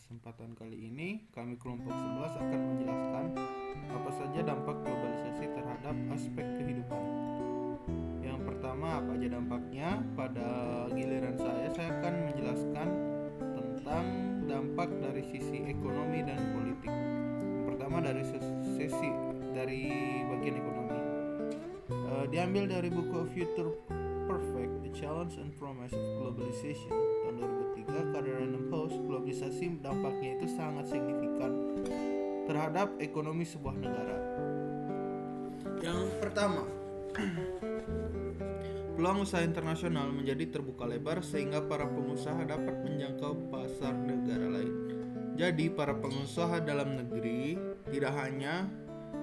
kesempatan kali ini, kami kelompok 11 akan menjelaskan apa saja dampak globalisasi terhadap aspek kehidupan. Yang pertama, apa aja dampaknya? Pada giliran saya akan menjelaskan tentang dampak dari sisi ekonomi dan politik. Yang pertama dari bagian ekonomi. Diambil dari buku Future Perfect, The Challenge and Promise of Globalization tahun 2003, karya Random House. Globalisasi dampaknya itu sangat signifikan terhadap ekonomi sebuah negara. Yang pertama, peluang usaha internasional menjadi terbuka lebar sehingga para pengusaha dapat menjangkau pasar negara lain. Jadi para pengusaha dalam negeri tidak hanya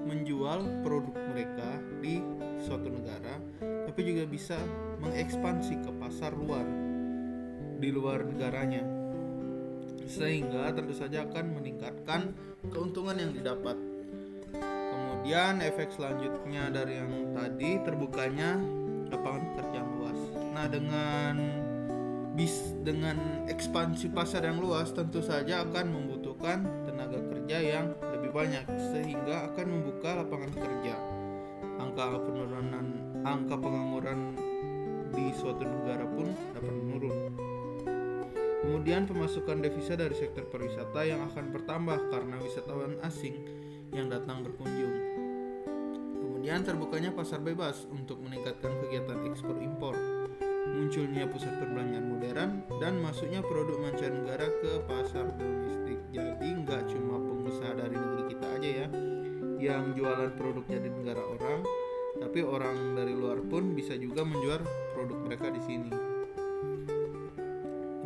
menjual produk mereka di suatu negara, tapi juga bisa mengekspansi ke pasar luar di luar negaranya, sehingga tentu saja akan meningkatkan keuntungan yang didapat. Kemudian efek selanjutnya dari yang tadi, terbukanya lapangan pekerjaan luas. Nah, dengan ekspansi pasar yang luas tentu saja akan membutuhkan tenaga kerja yang lebih banyak, sehingga akan membuka lapangan kerja. Angka pengangguran di suatu negara pun dapat menurun. Kemudian pemasukan devisa dari sektor pariwisata yang akan bertambah karena wisatawan asing yang datang berkunjung. Kemudian terbukanya pasar bebas untuk meningkatkan kegiatan ekspor impor, munculnya pusat perbelanjaan modern, dan masuknya produk mancanegara ke pasar domestik. Jadi nggak cuma pengusaha dari negeri kita aja ya yang jualan produknya di negara orang, tapi orang dari luar pun bisa juga menjual produk mereka di sini.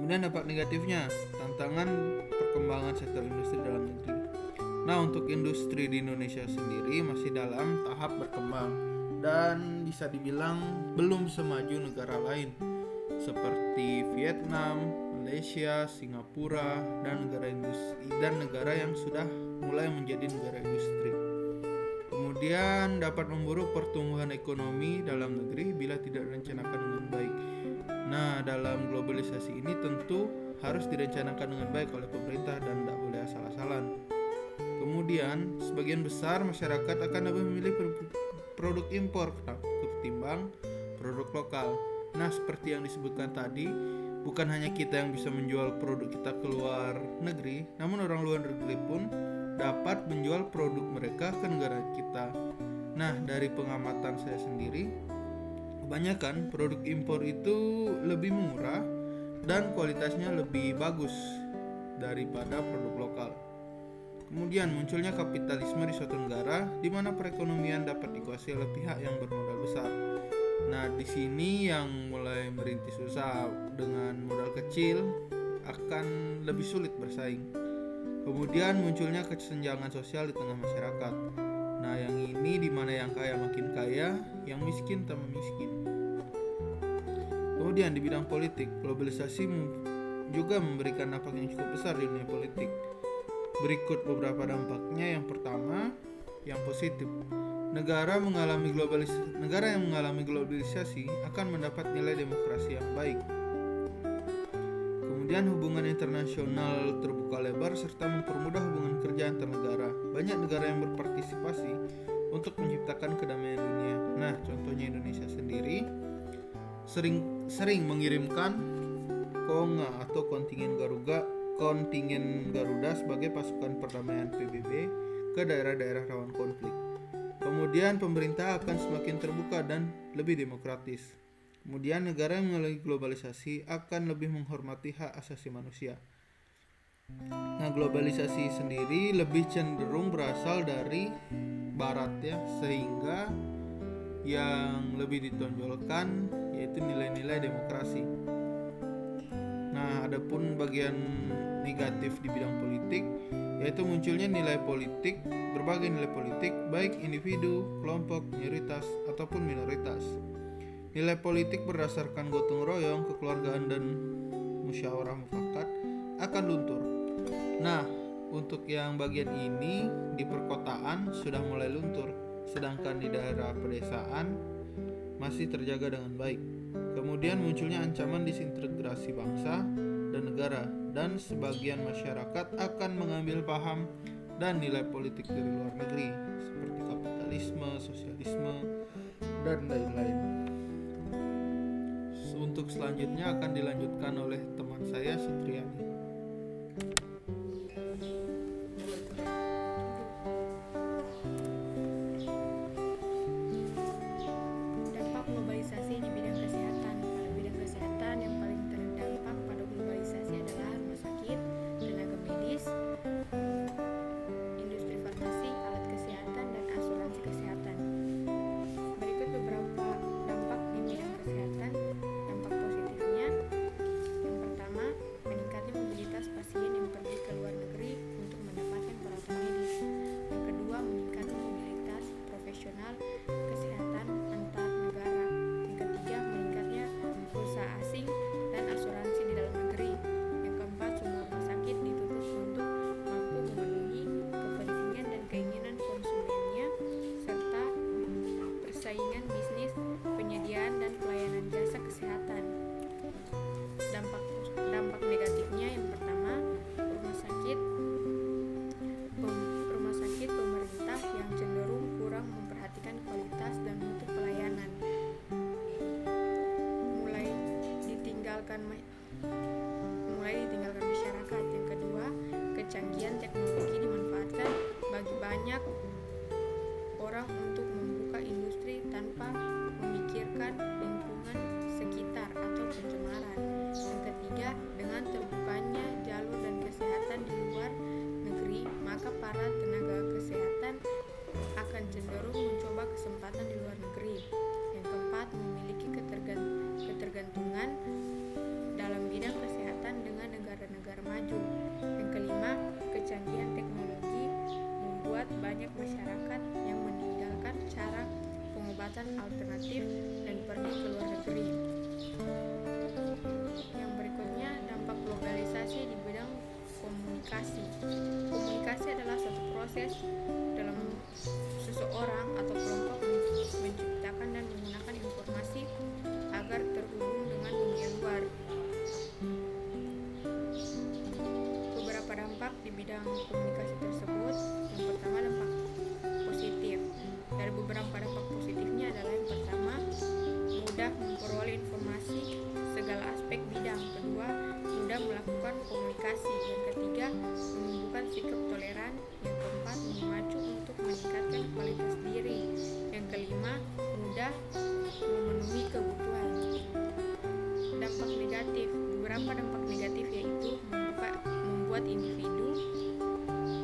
Kemudian dampak negatifnya, tantangan perkembangan sektor industri dalam negeri. Nah, untuk industri di Indonesia sendiri masih dalam tahap berkembang dan bisa dibilang belum semaju negara lain seperti Vietnam, Malaysia, Singapura, dan negara yang sudah mulai menjadi negara industri. Kemudian dapat memburuk pertumbuhan ekonomi dalam negeri bila tidak direncanakan dengan baik. Nah, dalam globalisasi ini tentu harus direncanakan dengan baik oleh pemerintah dan tidak boleh asal-asalan. Kemudian, sebagian besar masyarakat akan lebih memilih produk impor ketimbang produk lokal. Nah, seperti yang disebutkan tadi, bukan hanya kita yang bisa menjual produk kita ke luar negeri, namun orang luar negeri pun dapat menjual produk mereka ke negara kita. Nah, dari pengamatan saya sendiri, kebanyakan produk impor itu lebih murah dan kualitasnya lebih bagus daripada produk lokal. Kemudian munculnya kapitalisme di suatu negara di mana perekonomian dapat dikuasai oleh pihak yang bermodal besar. Nah, di sini yang mulai merintis usaha dengan modal kecil akan lebih sulit bersaing. Kemudian munculnya kesenjangan sosial di tengah masyarakat. Nah, yang ini di mana yang kaya makin kaya, yang miskin tambah miskin. Kemudian di bidang politik, globalisasi juga memberikan dampak yang cukup besar di dunia politik. Berikut beberapa dampaknya. Yang pertama, yang positif. Negara yang mengalami globalisasi akan mendapat nilai demokrasi yang baik. Kemudian hubungan internasional terbuka lebar serta mempermudah hubungan kerja antar negara. Banyak negara yang berpartisipasi untuk menciptakan kedamaian dunia. Nah, contohnya Indonesia sendiri sering mengirimkan KONGA atau kontingen Garuda sebagai pasukan perdamaian PBB ke daerah-daerah rawan konflik. Kemudian pemerintah akan semakin terbuka dan lebih demokratis. Kemudian negara yang melalui globalisasi akan lebih menghormati hak asasi manusia. Nah, globalisasi sendiri lebih cenderung berasal dari barat ya, sehingga yang lebih ditonjolkan yaitu nilai-nilai demokrasi. Nah, adapun bagian negatif di bidang politik yaitu munculnya berbagai nilai politik baik individu, kelompok, mayoritas ataupun minoritas. Nilai politik berdasarkan gotong royong, kekeluargaan dan musyawarah mufakat akan luntur. Nah, untuk yang bagian ini di perkotaan sudah mulai luntur, sedangkan di daerah pedesaan masih terjaga dengan baik. Kemudian munculnya ancaman disintegrasi bangsa dan negara, dan sebagian masyarakat akan mengambil paham dan nilai politik dari luar negeri seperti kapitalisme, sosialisme, dan lain-lain. Untuk selanjutnya akan dilanjutkan oleh teman saya Sutriani. Dampak globalisasi di bidang kesehatan. Pada bidang kesehatan yang paling terdampak pada globalisasi adalah rumah sakit, tenaga medis, industri farmasi, alat kesehatan, dan asuransi kesehatan. Berikut beberapa dampak di bidang kesehatan. Dampak positifnya, yang pertama, meningkatnya mobilitas pasien yang pergi ke luar negeri untuk mendapatkan perawatan medis. Yang kedua, meningkatnya mobilitas profesional kesehatan antar negara. Yang ketiga, meningkatnya usaha asing dan asuransi di dalam negeri. Yang keempat, semua rumah sakit ditutup untuk mampu memenuhi kepentingan dan keinginan konsumennya serta persaingan bisnis penyediaan dan pelayanan jasa kesehatan. Dampak negatifnya, yang pertama, rumah sakit pemerintah yang cenderung kurang memperhatikan kualitas dan mutu pelayanan, mulai ditinggalkan masyarakat. Yang kedua, kecanggihan teknologi dimanfaatkan bagi banyak orang untuk membuka industri tanpa memikirkan lingkungan sekitar atau pencemaran. Yang ketiga, dengan terbukanya jalur dan kesehatan di luar negeri, maka para tenaga kesehatan akan cenderung mencoba kesempatan di luar negeri. Yang keempat, memiliki ketergantungan dalam bidang kesehatan dengan negara-negara maju. Yang kelima, kecanggihan teknologi membuat banyak masyarakat yang meninggalkan cara pengobatan alternatif dan pergi ke luar negeri. Yang berikutnya, dampak globalisasi di bidang komunikasi. Komunikasi adalah suatu proses dalam seseorang atau kelompok menciptakan dan menggunakan informasi agar terhubung dengan dunia luar. Beberapa dampak di bidang komunikasi tersebut. Yang pertama, dampak positif. Dari beberapa dampak positifnya adalah yang pertama, mudah memperoleh informasi segala aspek bidang. Kedua, mudah melakukan komunikasi. Yang ketiga, menumbuhkan sikap toleran. Yang keempat, memacu untuk meningkatkan kualitas diri. Yang kelima, mudah memenuhi kebutuhan. Dampak negatif. Beberapa dampak negatif yaitu membuat individu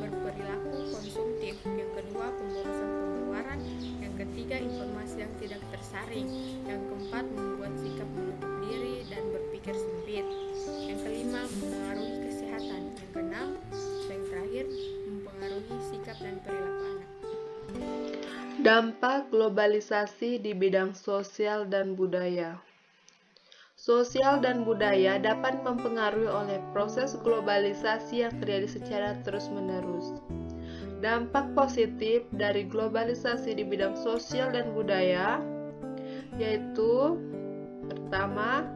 berperilaku konsumtif. Yang kedua, pemborosan pengeluaran. Yang ketiga, informasi yang tidak tersaring. Yang keempat, membuat sikap menutup diri dan berpikir sempit. Yang kelima, mempengaruhi kesehatan. Yang keenam, yang terakhir, mempengaruhi sikap dan perilaku anak. Dampak globalisasi di bidang sosial dan budaya. Sosial dan budaya dapat mempengaruhi oleh proses globalisasi yang terjadi secara terus-menerus. Dampak positif dari globalisasi di bidang sosial dan budaya yaitu pertama,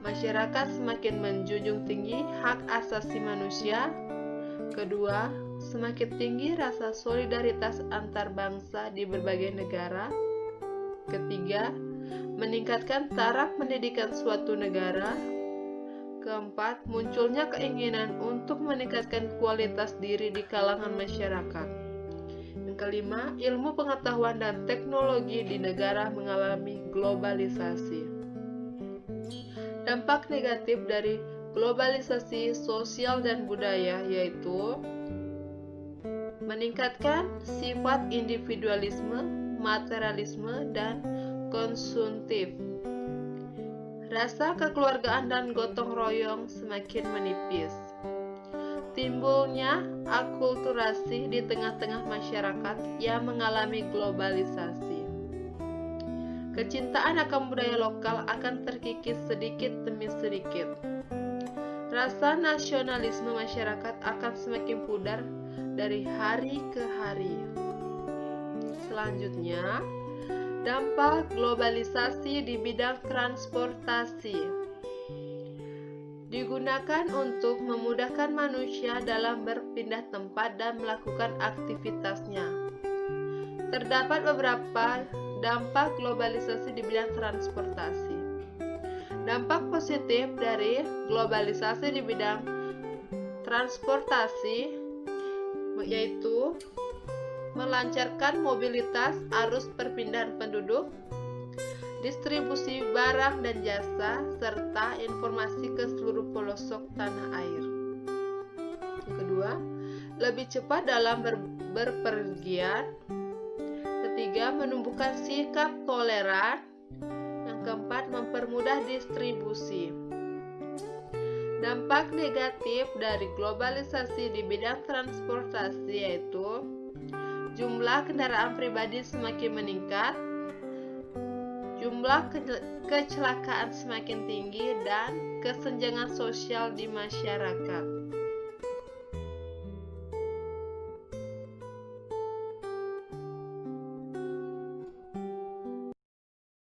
masyarakat semakin menjunjung tinggi hak asasi manusia. Kedua, semakin tinggi rasa solidaritas antar bangsa di berbagai negara. Ketiga, meningkatkan taraf pendidikan suatu negara. Keempat, munculnya keinginan untuk meningkatkan kualitas diri di kalangan masyarakat. Yang kelima, ilmu pengetahuan dan teknologi di negara mengalami globalisasi. Dampak negatif dari globalisasi sosial dan budaya yaitu meningkatkan sifat individualisme, materialisme, dan konsumtif. Rasa kekeluargaan dan gotong royong semakin menipis. Timbulnya akulturasi di tengah-tengah masyarakat yang mengalami globalisasi. Kecintaan akan budaya lokal akan terkikis sedikit demi sedikit. Rasa nasionalisme masyarakat akan semakin pudar dari hari ke hari. Selanjutnya, dampak globalisasi di bidang transportasi. digunakan untuk memudahkan manusia dalam berpindah tempat dan melakukan aktivitasnya. Terdapat beberapa dampak globalisasi di bidang transportasi. Dampak positif dari globalisasi di bidang transportasi yaitu melancarkan mobilitas arus perpindahan penduduk, distribusi barang dan jasa, serta informasi ke seluruh pelosok tanah air. Yang kedua, lebih cepat dalam berpergian. Ketiga, menumbuhkan sikap toleran. Yang keempat, mempermudah distribusi. Dampak negatif dari globalisasi di bidang transportasi yaitu jumlah kendaraan pribadi semakin meningkat, jumlah kecelakaan semakin tinggi, dan kesenjangan sosial di masyarakat.